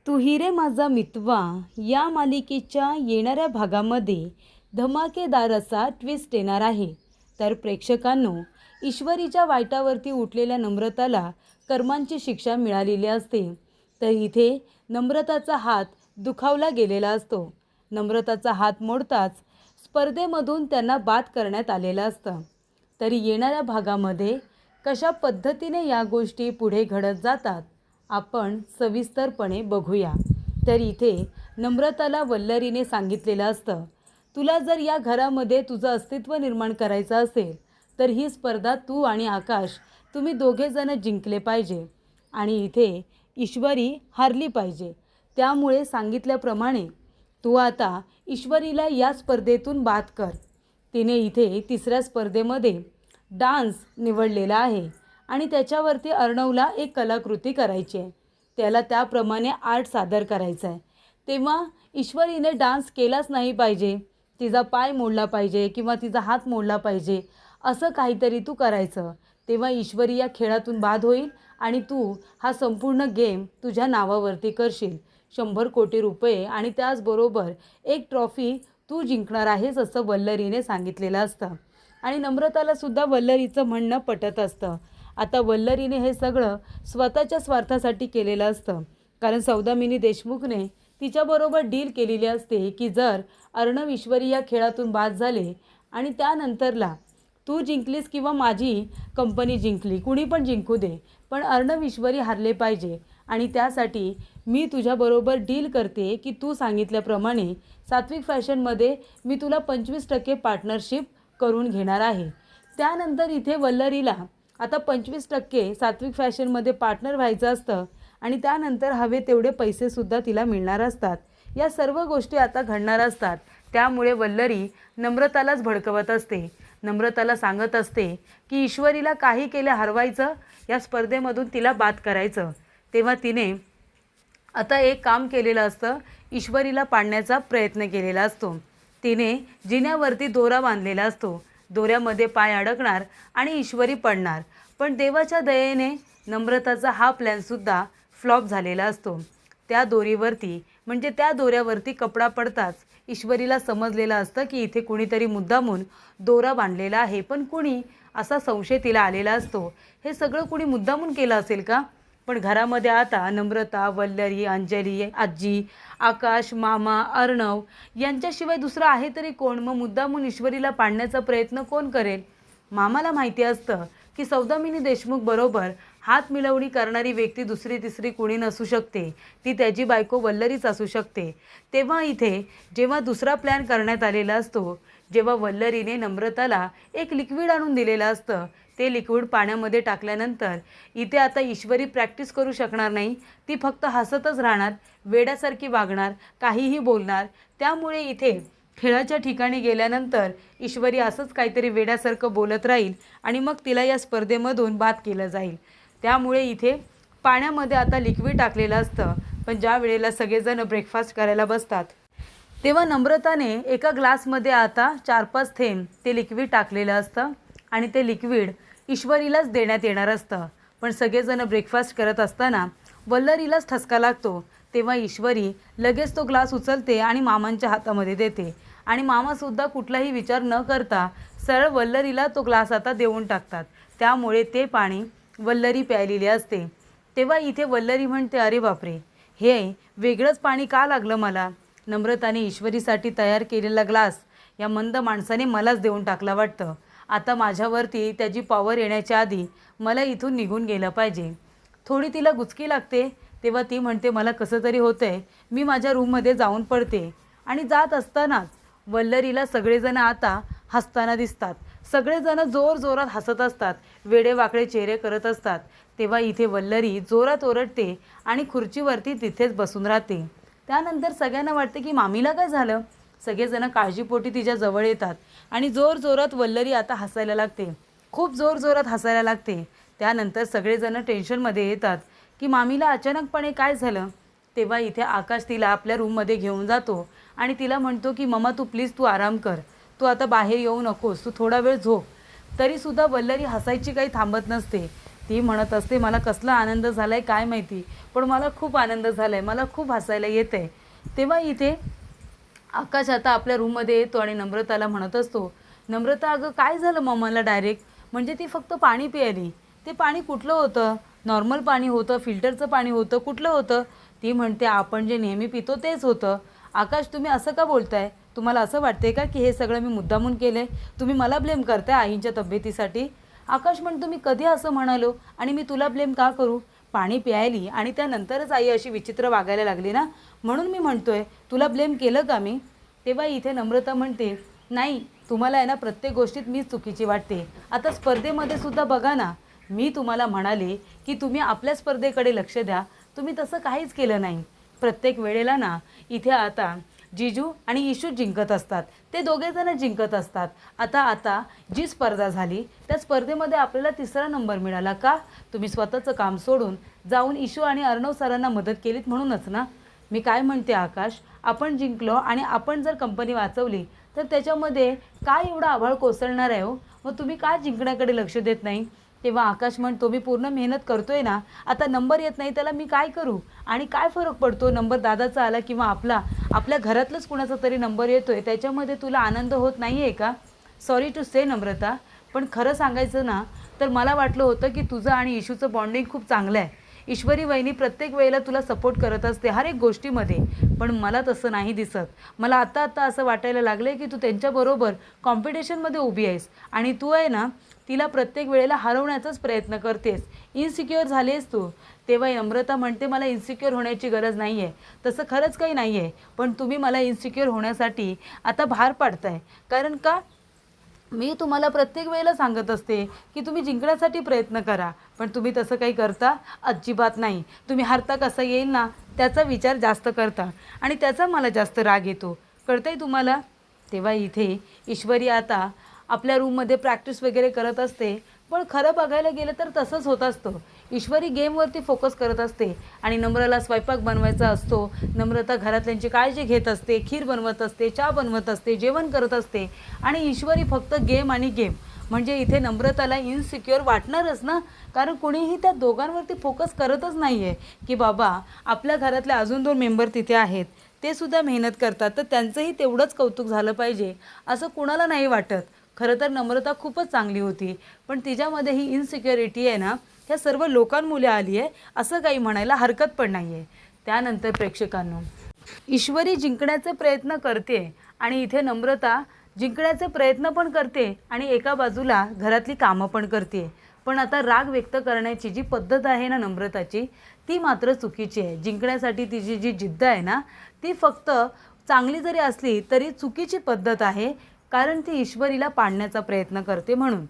तू ही रे माझा मितवा या मालिकेच्या येणाऱ्या भागामध्ये धमाकेदार असा ट्विस्ट येणार आहे. तर प्रेक्षकांनो, ईश्वरीच्या वाईटावरती उठलेल्या नम्रताला कर्मांची शिक्षा मिळालेली असते. तर इथे नम्रताचा हात दुखावला गेलेला असतो. नम्रताचा हात मोडताच स्पर्धेमधून त्यांना बाद करण्यात आलेलं असतं. तरी येणाऱ्या भागामध्ये कशा पद्धतीने या गोष्टी पुढे घडत जातात आपण सविस्तरपणे बघूया. तर इथे नम्रताला वल्लरीने सांगितलेलं असतं, तुला जर या घरामध्ये तुझं अस्तित्व निर्माण करायचं असेल तर ही स्पर्धा तू आणि आकाश तुम्ही दोघेजण जिंकले पाहिजे आणि इथे ईश्वरी हारली पाहिजे. त्यामुळे सांगितल्याप्रमाणे तू आता ईश्वरीला या स्पर्धेतून बाद कर. तिने इथे तिसऱ्या स्पर्धेमध्ये डान्स निवडलेला आहे आणि त्याच्यावरती अर्णवला एक कलाकृती करायची आहे. त्याला त्याप्रमाणे आर्ट सादर करायचं आहे. तेव्हा ईश्वरीने डान्स केलाच नाही पाहिजे, तिचा पाय मोडला पाहिजे किंवा तिचा हात मोडला पाहिजे, असं काहीतरी तू करायचं. तेव्हा ईश्वरी या खेळातून बाद होईल आणि तू हा संपूर्ण गेम तुझ्या नावावरती करशील. 100 कोटी रुपये आणि त्याचबरोबर एक ट्रॉफी तू जिंकणार आहेस असं वल्लरीने सांगितलेलं असतं. आणि नम्रतालासुद्धा वल्लरीचं म्हणणं पटत असतं. आता वल्लरीने हे सगळं स्वतःच्या स्वार्थासाठी केलेलं असतं. कारण सौदामिनी देशमुखने तिच्याबरोबर डील केलेली असते की जर अर्णव ईश्वरी या खेळातून बाद झाले आणि त्यानंतरला तू जिंकलीस किंवा माझी कंपनी जिंकली, कुणी पण जिंकू दे, पण अर्णव ईश्वरी हारले पाहिजे. आणि त्यासाठी मी तुझ्याबरोबर डील करते की तू सांगितल्याप्रमाणे सात्विक फॅशनमध्ये मी तुला 25% पार्टनरशिप करून घेणार आहे. त्यानंतर इथे वल्लरीला आता 25% सात्विक फॅशनमध्ये पार्टनर व्हायचं असतं आणि त्यानंतर हवे तेवढे पैसेसुद्धा तिला मिळणार असतात. या सर्व गोष्टी आता घडणार असतात. त्यामुळे वल्लरी नम्रतालाच भडकवत असते. नम्रताला सांगत असते की ईश्वरीला काही केलं हरवायचं, या स्पर्धेमधून तिला बाद करायचं. तेव्हा तिने आता एक काम केलेलं असतं, ईश्वरीला पाडण्याचा प्रयत्न केलेला असतो. तिने जिन्यावरती दोरा बांधलेला असतो. दोऱ्यामध्ये पाय अडकणार आणि ईश्वरी पडणार. पण देवाच्या दयेने नम्रताचा हा प्लॅनसुद्धा फ्लॉप झालेला असतो. त्या दोरीवरती म्हणजे त्या दोऱ्यावरती कपडा पडताच ईश्वरीला समजलेलं असतं की इथे कुणीतरी मुद्दामून दोरा बांधलेला आहे. पण कुणी असा संशय तिला आलेला असतो, हे सगळं कुणी मुद्दामून केलं असेल का? पण घरामध्ये आता नम्रता, वल्लरी, अंजली, आजी, आकाश, मामा, अर्णव यांच्याशिवाय दुसरं आहे तरी कोण? मग मुद्दामून ईश्वरीला पाडण्याचा प्रयत्न कोण करेल? मामाला माहिती असतं की सौदामिनी देशमुख बरोबर हात मिळवणी करणारी व्यक्ती दुसरी तिसरी कुणी नसू शकते, ती त्याची बायको वल्लरीच असू शकते. तेव्हा इथे जेव्हा दुसरा प्लॅन करण्यात आलेला असतो, जेव्हा वल्लरीने नम्रताला एक लिक्विड आणून दिलेलं असतं, ते लिक्विड पाण्यामध्ये टाकल्यानंतर इथे आता ईश्वरी प्रॅक्टिस करू शकणार नाही. ती फक्त हसतच राहणार, वेड्यासारखी वागणार, काहीही बोलणार. त्यामुळे इथे खेळाच्या ठिकाणी गेल्यानंतर ईश्वरी असंच काहीतरी वेड्यासारखं बोलत राहील आणि मग तिला या स्पर्धेमधून बाद केलं जाईल. त्यामुळे इथे पाण्यामध्ये आता लिक्विड टाकलेलं असतं. पण ज्या वेळेला सगळेजण ब्रेकफास्ट करायला बसतात तेव्हा नम्रताने एका ग्लासमध्ये आता 4-5 थेंब ते लिक्विड टाकलेलं असतं आणि ते लिक्विड ईश्वरीलाच देण्यात येणार असतं. पण सगळेजण ब्रेकफास्ट करत असताना वल्लरीलाच ठसका लागतो. तेव्हा ईश्वरी लगेच तो ग्लास उचलते आणि मामांच्या हातामध्ये देते आणि मामासुद्धा कुठलाही विचार न करता सरळ वल्लरीला तो ग्लास आता देऊन टाकतात. त्यामुळे ते पाणी वल्लरी प्यायलेली असते. तेव्हा इथे वल्लरी म्हणते, अरे बापरे, हे वेगळंच पाणी का लागलं मला? नम्रताने ईश्वरीसाठी तयार केलेला ग्लास या मंद माणसाने मलाच देऊन टाकला वाटतं. आता माझ्यावरती त्याची पॉवर येण्याच्या आधी मला इथून निघून गेलं पाहिजे. थोडी तिला गुचकी लागते. तेव्हा ती म्हणते, मला कसं तरी होतं आहे, मी माझ्या रूममध्ये जाऊन पडते. आणि जात असतानाच वल्लरीला सगळेजण आता हसताना दिसतात. सगळेजण जोरजोरात हसत असतात, वेडेवाकडे चेहरे करत असतात. तेव्हा इथे वल्लरी जोरात ओरडते आणि खुर्चीवरती तिथेच बसून राहते. त्यानंतर सगळ्यांना वाटते की मामीला काय झालं? सगळेजण काळजीपोटी तिच्या जवळ येतात आणि जोरजोरात वल्लरी आता हसायला लागते, खूप जोरजोरात हसायला लागते. त्यानंतर सगळेजण टेन्शनमध्ये येतात की मामीला अचानकपणे काय झालं? तेव्हा इथे आकाश तिला आपल्या रूममध्ये घेऊन जातो आणि तिला म्हणतो की मम्मा तू प्लीज तू आराम कर, तू आता बाहेर येऊ नकोस, तू थोडा वेळ झोप. तरीसुद्धा वल्लरी हसायची काही थांबत नसते. ती म्हणत असते, मला कसला आनंद झाला आहे काय माहिती, पण मला खूप आनंद झाला आहे, मला खूप हसायला येतं आहे. तेव्हा इथे आकाश आता आपल्या रूममध्ये येतो आणि नम्रताला म्हणत असतो, नम्रता अगं काय झालं मम्माला डायरेक्ट, म्हणजे ती फक्त पाणी प्यायली. ते पाणी कुठलं होतं? नॉर्मल पाणी होतं, फिल्टरचं पाणी होतं, कुठलं होतं? ती म्हणते, आपण जे नेहमी पितो तेच होतं. आकाश तुम्ही असं का बोलताय? तुम्हाला असं वाटते का की हे सगळं मी मुद्दामून केलं आहे? तुम्ही मला ब्लेम करताय आईंच्या तब्येतीसाठी? आकाश म्हणतो, मी कधी असं म्हणालो आणि मी तुला ब्लेम का करू? पाणी प्यायली आणि त्यानंतरच आई अशी विचित्र वागायला लागली ना, म्हणून मी म्हणतोय, तुला ब्लेम केलं का मी? तेव्हा इथे नम्रता म्हणते, नाही तुम्हाला आहे ना प्रत्येक गोष्टीत मीच चुकीची वाटते. आता स्पर्धेमध्ये सुद्धा बघा ना, मी तुम्हाला म्हणाले की तुम्ही आपल्या स्पर्धेकडे लक्ष द्या, तुम्ही तसं काहीच केलं नाही. प्रत्येक वेळेला ना इथे आता जिजू आणि इशू जिंकत असतात, ते दोघेजण जिंकत असतात. आता आता जी स्पर्धा झाली त्या स्पर्धेमध्ये आपल्याला 3रा नंबर मिळाला का? तुम्ही स्वतःचं काम सोडून जाऊन इशू आणि अर्णव सरांना मदत केलीत म्हणूनच ना. मी काय म्हणते आकाश, आपण जिंकलो आणि आपण जर कंपनी वाचवली तर त्याच्यामध्ये काय एवढा आभाळ कोसळणार आहे हो? मग तुम्ही काय जिंकण्याकडे लक्ष देत नाही? तेव्हा आकाश म्हणतो, मी पूर्ण मेहनत करतोय ना, आता नंबर येत नाही त्याला मी काय करू? आणि काय फरक पडतो नंबर दादाचा आला किंवा आपल्या घरातलंच कुणाचा तरी नंबर येतोय, त्याच्यामध्ये तुला आनंद होत नाही आहे का? सॉरी टू से नम्रता, पण खरं सांगायचं ना तर मला वाटलं होतं की तुझं आणि इशूचं बॉन्डिंग खूप चांगलं आहे. ईश्वरी वहिनी प्रत्येक वेळेला तुला सपोर्ट करत असते हर एक गोष्टीमध्ये, पण मला तसं नाही दिसत. मला आत्ता असं वाटायला लागलं आहे की तू त्यांच्याबरोबर कॉम्पिटिशनमध्ये उभी आहेस आणि तू आहे ना तिला प्रत्येक वेळेला हरवण्याचाच प्रयत्न करतेस. इन्सिक्युअर झालीस तू. तेव्हा नम्रता म्हणते, मला इन्सिक्युअर होण्याची गरज नाही आहे, तसं खरंच काही नाही आहे, पण तुम्ही मला इन्सिक्युअर होण्यासाठी आता भार पाडताय. कारण का? मी तुम्हाला प्रत्येक वेळेला सांगत असते की तुम्ही जिंकण्यासाठी प्रयत्न करा, पण तुम्ही तसं काही करता अजिबात नाही. तुम्ही हारता कसा येईल ना त्याचा विचार जास्त करता आणि त्याचा मला जास्त राग येतो. कळतंय तुम्हाला? तेव्हा इथे ईश्वरी आता आपल्या रूममध्ये प्रॅक्टिस वगैरे करत असते, पण खरं बघायला गेलं तर तसंच होत असतं. ईश्वरी गेमवरती फोकस करत असते आणि नम्रला स्वयंपाक बनवायचा असतो. नम्रता घरातल्यांची काळजी घेत असते, खीर बनवत असते, चहा बनवत असते, जेवण करत असते आणि ईश्वरी फक्त गेम आणि गेम. म्हणजे इथे नम्रताला इन्सिक्युअर वाटणारच ना, कारण कोणीही त्या दोघांवरती फोकस करतच नाही आहे की बाबा आपल्या घरातले अजून 2 मेंबर तिथे आहेत, ते सुद्धा मेहनत करतात, तर त्यांचंही तेवढंच कौतुक झालं पाहिजे असं कुणाला नाही वाटत. खरं तर नम्रता खूपच चांगली होती, पण तिच्यामध्ये ही इन्सिक्युरिटी आहे ना ह्या सर्व लोकांमुळे आली आहे, असं काही म्हणायला हरकत पण नाही आहे. त्यानंतर प्रेक्षकांनो, ईश्वरी जिंकण्याचे प्रयत्न करते आणि इथे नम्रता जिंकण्याचे प्रयत्न पण करते आणि एका बाजूला घरातली कामं पण करते. पण आता राग व्यक्त करण्याची जी पद्धत आहे ना नम्रताची, ती मात्र चुकीची आहे. जिंकण्यासाठी तिची जी जिद्द आहे ना ती फक्त चांगली जरी असली तरी चुकीची पद्धत आहे, कारण ती ईश्वरीला पाडण्याचा प्रयत्न करते म्हणून.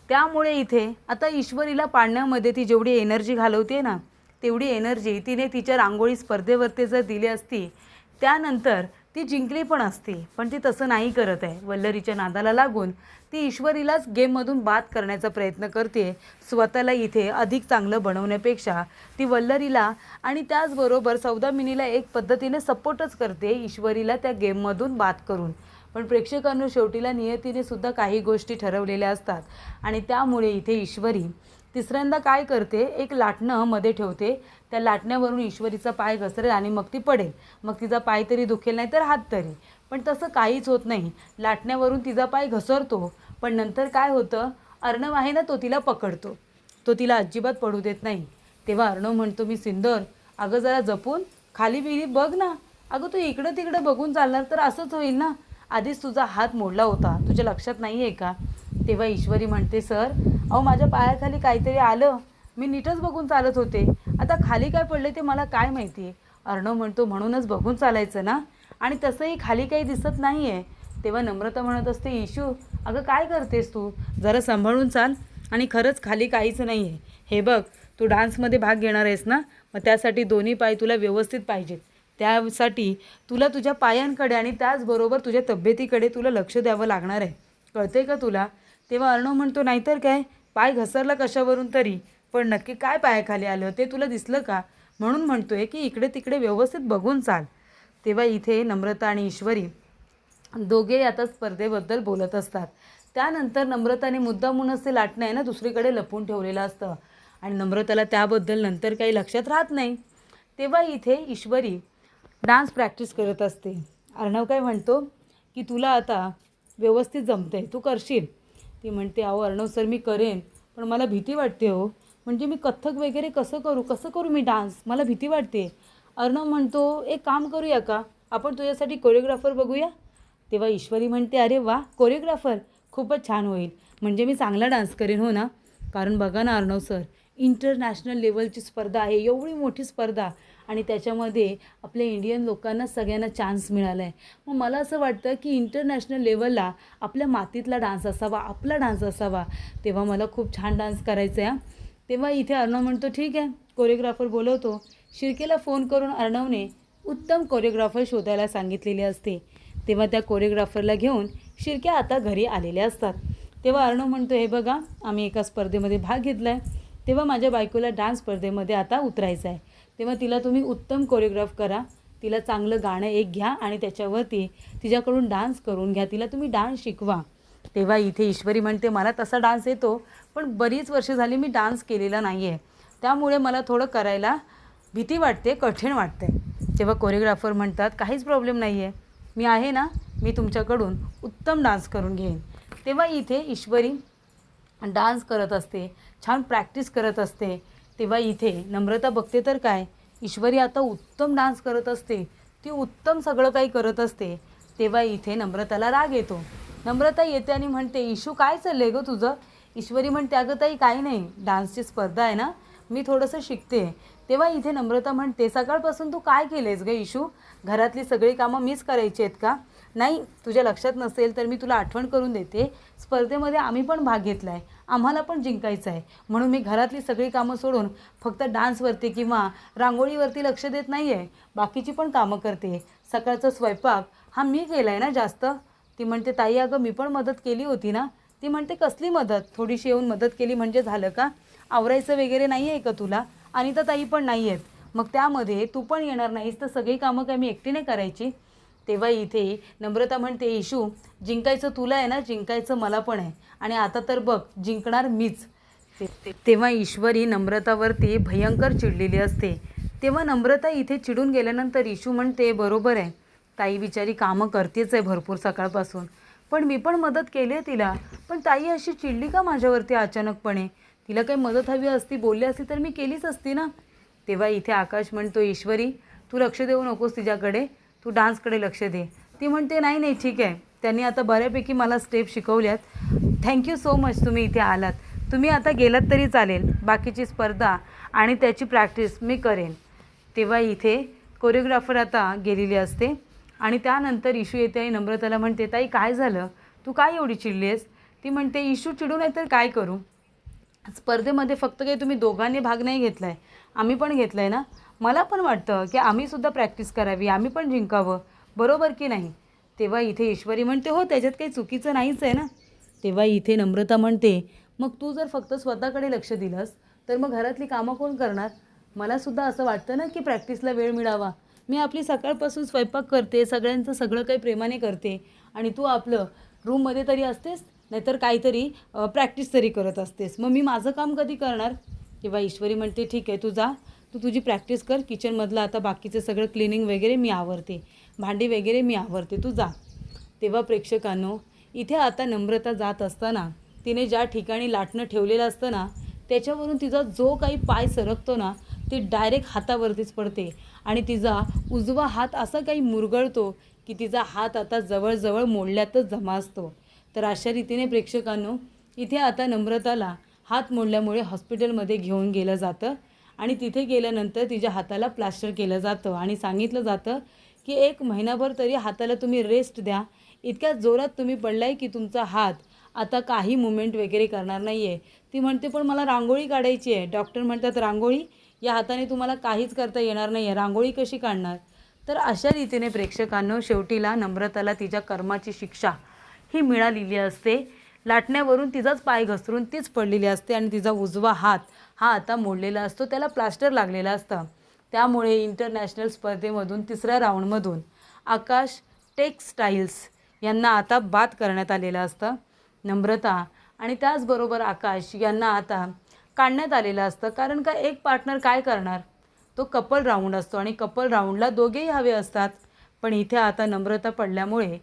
त्यामुळे इथे आता ईश्वरीला पाडण्यामध्ये ती जेवढी एनर्जी घालवते ना, तेवढी एनर्जी तिने तिच्या रांगोळी स्पर्धेवरती जर दिली असती, त्यानंतर ती जिंकली पण असती. पण ती तसं नाही करत आहे. वल्लरीच्या नादाला लागून ती ईश्वरीलाच गेममधून बाद करण्याचा प्रयत्न करते. स्वतःला इथे अधिक चांगलं बनवण्यापेक्षा ती वल्लरीला आणि त्याचबरोबर सौदामिनीला एक पद्धतीने सपोर्टच करते ईश्वरीला त्या गेममधून बाद करून. पण प्रेक्षकांनो, शेवटीला नियतीने सुद्धा काही गोष्टी ठरवलेल्या असतात आणि त्यामुळे इथे ईश्वरी तिसऱ्यांदा काय करते, एक लाटणं मध्ये ठेवते. त्या लाटण्यावरून ईश्वरीचा पाय घसरेल आणि मग ती पडेल. मग तिचा पाय तरी दुखेल नाही तर हात तरी, पण तसं काहीच होत नाही. लाटण्यावरून तिचा पाय घसरतो, पण नंतर काय होतं, अर्णव आहे ना तो तिला पकडतो, तो तिला अजिबात पडू देत नाही. तेव्हा अर्णव म्हणतो, मी सिंदर, अगं जरा जपून खाली बिली बघ ना, अगं तू इकडं तिकडं बघून चालणार तर असंच होईल ना, आधीच तुझा हात मोडला होता, तुझ्या लक्षात नाही आहे का? तेव्हा ईश्वरी म्हणते, सर अहो माझ्या पायाखाली काहीतरी आलं, मी नीटच बघून चालत होते, आता खाली काय पडले ते मला काय माहिती. अर्णव म्हणतो, म्हणूनच बघून चालायचं ना, आणि तसंही खाली काही दिसत नाही आहे. तेव्हा नम्रता म्हणत असते, इशू अगं काय करतेस तू, जरा सांभाळून चाल, आणि खरंच खाली काहीच नाही आहे. हे बघ, तू डान्समध्ये भाग घेणार आहेस ना, मग त्यासाठी दोन्ही पाय तुला व्यवस्थित पाहिजेत. त्यासाठी तुला तुझ्या पायांकडे आणि त्याचबरोबर तुझ्या तब्येतीकडे तुला लक्ष द्यावं लागणार आहे. कळते का तुला? तेव्हा अर्णव म्हणतो, नाहीतर काय, पाय घसरला कशावरून तरी, पण नक्की काय पायाखाली आलं ते तुला दिसलं का? म्हणून म्हणतोय की इकडे तिकडे व्यवस्थित बघून चाल. तेव्हा इथे नम्रता आणि ईश्वरी दोघे आता स्पर्धेबद्दल बोलत असतात. त्यानंतर नम्रताने मुद्दामूनच ते लाटणं आहे ना दुसरीकडे लपवून ठेवलेलं असतं आणि नम्रताला त्याबद्दल नंतर काही लक्षात राहत नाही. तेव्हा इथे ईश्वरी डान्स प्रॅक्टिस करत असते. अर्णव काय म्हणतो की तुला आता व्यवस्थित जमतं आहे, तू करशील. ती म्हणते अहो अर्णव सर मी करेन, पण मला भीती वाटते हो. म्हणजे मी कथ्थक वगैरे कसं करू मी डान्स, मला भीती वाटते. अर्णव म्हणतो एक काम करूया का, आपण तुझ्यासाठी कोरिओग्राफर बघूया. तेव्हा ईश्वरी म्हणते अरे वा, कोरिओग्राफर खूपच छान होईल, म्हणजे मी चांगला डान्स करेन हो ना. कारण बघा ना अर्णव सर, इंटरनॅशनल लेवलची स्पर्धा आहे, एवढी मोठी स्पर्धा, आणि त्याच्यामध्ये आपल्या इंडियन लोकांना सगळ्यांना चान्स मिळाला आहे. मग मला असं वाटतं की इंटरनॅशनल लेवलला आपल्या मातीतला डान्स असावा, आपला डान्स असावा. तेव्हा मला खूप छान डान्स करायचा आहे. तेव्हा इथे अर्णव म्हणतो ठीक आहे, कोरिओग्राफर बोलवतो. शिर्केला फोन करून अर्णवने उत्तम कोरिओग्राफर शोधायला सांगितलेले असते. तेव्हा त्या कोरिओग्राफरला घेऊन शिर्क्या आता घरी आलेले असतात. तेव्हा अर्णव म्हणतो हे बघा, आम्ही एका स्पर्धेमध्ये भाग घेतला आहे, तेव्हा माझ्या बायकोला डान्स स्पर्धेमध्ये आता उतरायचं आहे. तेव्हा तिला तुम्ही उत्तम कोरिओग्राफ करा, तिला चांगलं गाणं एक घ्या आणि त्याच्यावरती तिच्याकडून डान्स करून घ्या, तिला तुम्ही डान्स शिकवा. तेव्हा इथे ईश्वरी म्हणते मला तसा डान्स येतो, पण बरीच वर्ष झाली मी डान्स केलेला नाही आहे, त्यामुळे मला थोडं करायला भीती वाटते, कठीण वाटते. तेव्हा कोरिओग्राफर म्हणतात काहीच प्रॉब्लेम नाही आहे, मी आहे ना, मी तुमच्याकडून उत्तम डान्स करून घेईन. तेव्हा इथे ईश्वरी डान्स करत असते, छान प्रॅक्टिस करत असते. तेव्हा इथे नम्रता बघते तर काय, ईश्वरी आता उत्तम डान्स करत असते, ती उत्तम सगळं काही करत असते. तेव्हा इथे नम्रताला राग येतो. नम्रता येते आणि म्हणते इशू काय चाललं आहे गं तुझं. ईश्वरी म्हणते अगं ताई काही नाही, डान्सची स्पर्धा आहे ना, मी थोडंसं शिकते. तेव्हा इथे नम्रता म्हणते सकाळपासून तू काय केलं आहेस गं इशू, घरातली सगळी कामं मीच करायची आहेत का. नाही, तुझ्या लक्षात नसेल तर मी तुला आठवण करून देते, स्पर्धेमध्ये आम्ही पण भाग घेतला आहे, आम्हाला पण जिंकायचं आहे, म्हणून मी घरातली सगळी कामं सोडून फक्त डान्सवरती किंवा रांगोळीवरती लक्ष देत नाही आहे, बाकीची पण कामं करते. सकाळचा स्वयंपाक हा मी केला आहे ना जास्त. ती म्हणते ताई अगं मी पण मदत केली होती ना. ती म्हणते कसली मदत, थोडीशी येऊन मदत केली म्हणजे झालं का, आवरायचं वगैरे नाही आहे का तुला, आणि तर ताई पण नाही आहेत, मग त्यामध्ये तू पण येणार नाहीस तर सगळी कामं काय मी एकटीने करायची. तेव्हा इथे नम्रता म्हणते इशू जिंकायचं तुला आहे ना, जिंकायचं मला पण आहे, आणि आता तर बघ जिंकणार मीच. तेव्हा ईश्वरी नम्रतावरती भयंकर चिडलेली असते. तेव्हा नम्रता इथे चिडून गेल्यानंतर इशू म्हणते बरोबर आहे, ताई बिचारी कामं करतेच आहे भरपूर सकाळपासून, पण मी पण मदत केली आहे तिला, पण ताई अशी चिडली का माझ्यावरती अचानकपणे, तिला काही मदत हवी असती, बोलली असती तर मी केलीच असती ना. तेव्हा इथे आकाश म्हणतो ईश्वरी तू लक्ष देऊ नकोस तिच्याकडे, तू डान्सकडे लक्ष दे. ती म्हणते नाही नाही ठीक आहे, त्यांनी आता बऱ्यापैकी मला स्टेप शिकवल्यात, थँक्यू सो मच तुम्ही इथे आलात, तुम्ही आता गेलात तरी चालेल, बाकीची स्पर्धा आणि त्याची प्रॅक्टिस मी करेन. तेव्हा इथे कोरिओग्राफर आता गेलेली असते आणि त्यानंतर इशू येते आणि नम्रताला म्हणते ताई काय झालं, तू काय एवढी चिडली आहेस. ती म्हणते इशू चिडू नाही तर काय करू, स्पर्धेमध्ये फक्त काही तुम्ही दोघांनी भाग नाही घेतला आहे, आम्ही पण घेतला आहे ना, मला पण वाटतं की आम्हीसुद्धा प्रॅक्टिस करावी, आम्ही पण जिंकावं, बरोबर की नाही. तेव्हा इथे ईश्वरी म्हणते हो त्याच्यात काही चुकीचं नाहीच आहे ना. तेव्हा इथे नम्रता म्हणते मग तू जर फक्त स्वतःकडे लक्ष दिलंस तर मग घरातली कामं कोण करणार. मलासुद्धा असं वाटतं ना की प्रॅक्टिसला वेळ मिळावा, मी आपली सकाळपासून स्वयंपाक करते, सगळ्यांचं सगळं काही प्रेमाने करते, आणि तू आपलं रूममध्ये तरी असतेस, नाहीतर काहीतरी प्रॅक्टिस तरी करत असतेस, मग मी माझं काम कधी करणार. तेव्हा ईश्वरी म्हणते ठीक आहे तू जा, तू तुझी प्रॅक्टिस कर, किचनमधलं आता बाकीचं सगळं क्लिनिंग वगैरे मी आवरते, भांडी वगैरे मी आवरते, तू जा. तेव्हा प्रेक्षकांनो इथे आता नम्रता जात असताना तिने ज्या ठिकाणी लाटणं ठेवलेलं असतं ना, त्याच्यावरून तिचा जो काही पाय सरकतो ना ते डायरेक्ट हातावरतीच पडते, आणि तिचा उजवा हात असा काही मुरगळतो की तिचा हात आता जवळजवळ मोडल्यातच जमा असतो. तर अशा रीतीने प्रेक्षकांनो इथे आता नम्रताला हात मोडल्यामुळे हॉस्पिटलमध्ये घेऊन गेलं जातं, आणि तिथे गेल्यानंतर तिच्या हाताला प्लास्टर केलं जातं आणि सांगितलं जातं की 1 महिनाभर तरी हाताला तुम्ही रेस्ट द्या, इतक्या जोरात तुम्ही पडलाय की तुमचा हात आता काही मुवमेंट वगैरे करणार नाही आहे. ती म्हणते पण मला रांगोळी काढायची आहे. डॉक्टर म्हणतात रांगोळी या हाताने तुम्हाला काहीच करता येणार नाही आहे, रांगोळी कशी काढणार. तर अशा रीतीने प्रेक्षकांनो शेवटीला नम्रताला तिच्या कर्माची शिक्षा ही मिळालेली असते. लाटण्यावरून तिचाच पाय घसरून तीच पडलेली असते आणि तिचा उजवा हात हा आता मोडलेला असतो, त्याला प्लास्टर लागलेलं असतं. त्यामुळे इंटरनॅशनल स्पर्धेमधून 3ऱ्या राऊंडमधून आकाश टेक्सटाईल्स यांना आता बाद करण्यात आलेलं असतं. नम्रता आणि त्याचबरोबर आकाश यांना आता काढण्यात आलेलं असतं. कारण का एक पार्टनर काय करणार, तो कपल राऊंड असतो आणि कपल राऊंडला दोघेही हवे असतात. पण इथे आता नम्रता पडल्यामुळे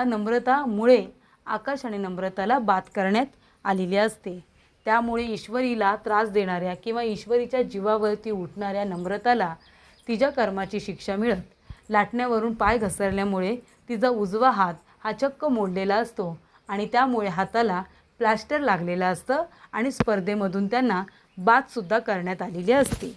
नम्रतामुळे आकाश आणि नम्रताला बाद करण्यात आलेली असते. त्यामुळे ईश्वरीला त्रास देणाऱ्या किंवा ईश्वरीच्या जीवावरती उठणाऱ्या नम्रताला तिच्या कर्माची शिक्षा मिळत. लाटण्यावरून पाय घसरल्यामुळे तिचा उजवा हात हा चक्क मोडलेला असतो आणि त्यामुळे हाताला प्लास्टर लागलेलं असतं आणि स्पर्धेमधून त्यांना बादसुद्धा करण्यात आलेली असते.